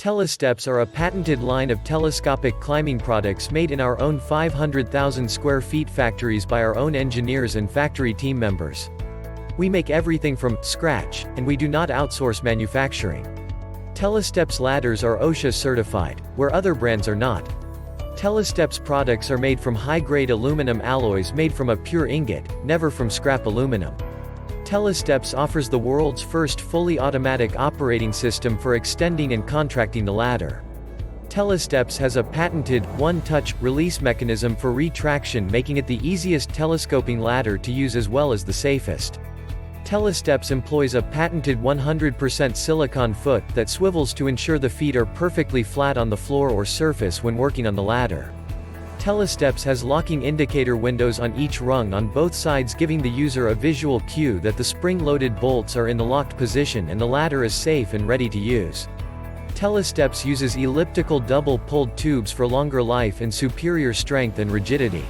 Telesteps are a patented line of telescopic climbing products made in our own 500,000 square feet factories by our own engineers and factory team members. We make everything from scratch, and we do not outsource manufacturing. Telesteps Ladders are OSHA certified, where other brands are not. Telesteps products are made from high-grade aluminum alloys made from a pure ingot, never from scrap aluminum. Telesteps offers the world's first fully automatic operating system for extending and contracting the ladder. Telesteps has a patented, one-touch, release mechanism for retraction, making it the easiest telescoping ladder to use as well as the safest. Telesteps employs a patented 100% silicone foot that swivels to ensure the feet are perfectly flat on the floor or surface when working on the ladder. Telesteps has locking indicator windows on each rung on both sides, giving the user a visual cue that the spring-loaded bolts are in the locked position and the ladder is safe and ready to use. Telesteps uses elliptical double-pulled tubes for longer life and superior strength and rigidity.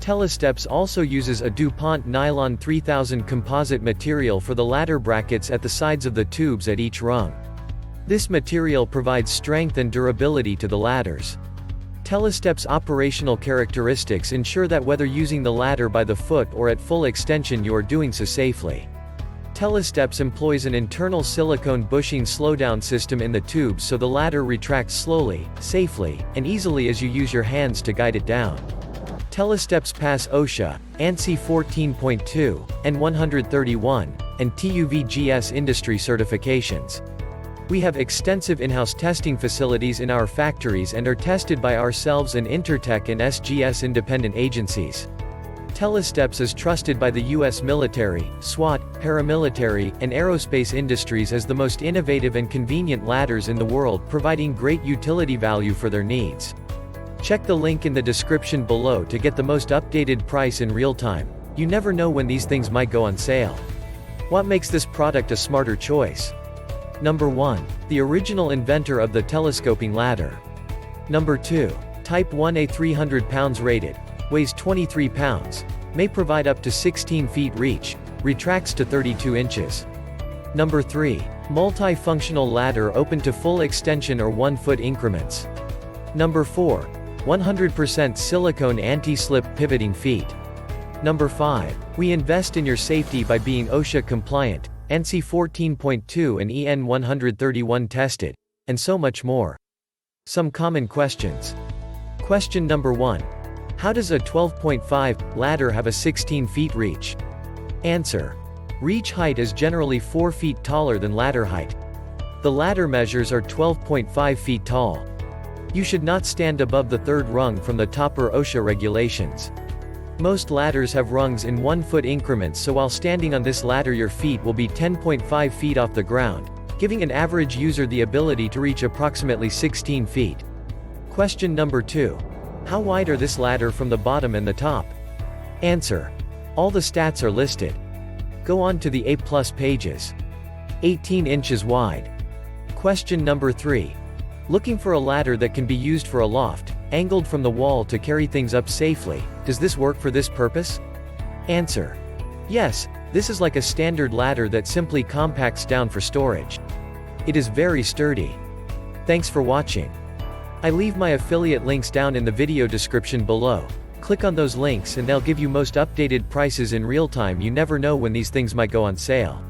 Telesteps also uses a DuPont nylon 3000 composite material for the ladder brackets at the sides of the tubes at each rung. This material provides strength and durability to the ladders. Telesteps' operational characteristics ensure that whether using the ladder by the foot or at full extension, you are doing so safely. Telesteps employs an internal silicone bushing slowdown system in the tubes so the ladder retracts slowly, safely, and easily as you use your hands to guide it down. Telesteps pass OSHA, ANSI 14.2, N131, and TUV GS industry certifications. We have extensive in-house testing facilities in our factories and are tested by ourselves and Intertek and SGS independent agencies. Telesteps is trusted by the U.S. military, Swat, paramilitary, and aerospace industries as the most innovative and convenient ladders in the world, providing great utility value for their needs. Check the link in the description below to get the most updated price in real time. You never know when these things might go on sale. What makes this product a smarter choice? Number 1. The original inventor of the telescoping ladder. Number 2. Type 1A 300 pounds rated, weighs 23 pounds, may provide up to 16 feet reach, retracts to 32 inches. Number 3. Multi-functional ladder open to full extension or 1-foot increments. Number 4. 100% silicone anti-slip pivoting feet. Number 5. We invest in your safety by being OSHA compliant, ANSI 14.2 and EN 131 tested, and so much more. Some common questions. Question number 1. How does a 12.5 ladder have a 16 feet reach? Answer. Reach height is generally 4 feet taller than ladder height. The ladder measures are 12.5 feet tall. You should not stand above the third rung from the top per OSHA regulations. Most ladders have rungs in 1-foot increments, so while standing on this ladder your feet will be 10.5 feet off the ground, giving an average user the ability to reach approximately 16 feet. Question number 2. How wide are this ladder from the bottom and the top? Answer. All the stats are listed. Go on to the A+ pages. 18 inches wide. Question number 3. Looking for a ladder that can be used for a loft, angled from the wall to carry things up safely, does this work for this purpose? Answer. Yes, this is like a standard ladder that simply compacts down for storage. It is very sturdy. Thanks for watching. I leave my affiliate links down in the video description below. Click on those links and they'll give you most updated prices in real time. You never know when these things might go on sale.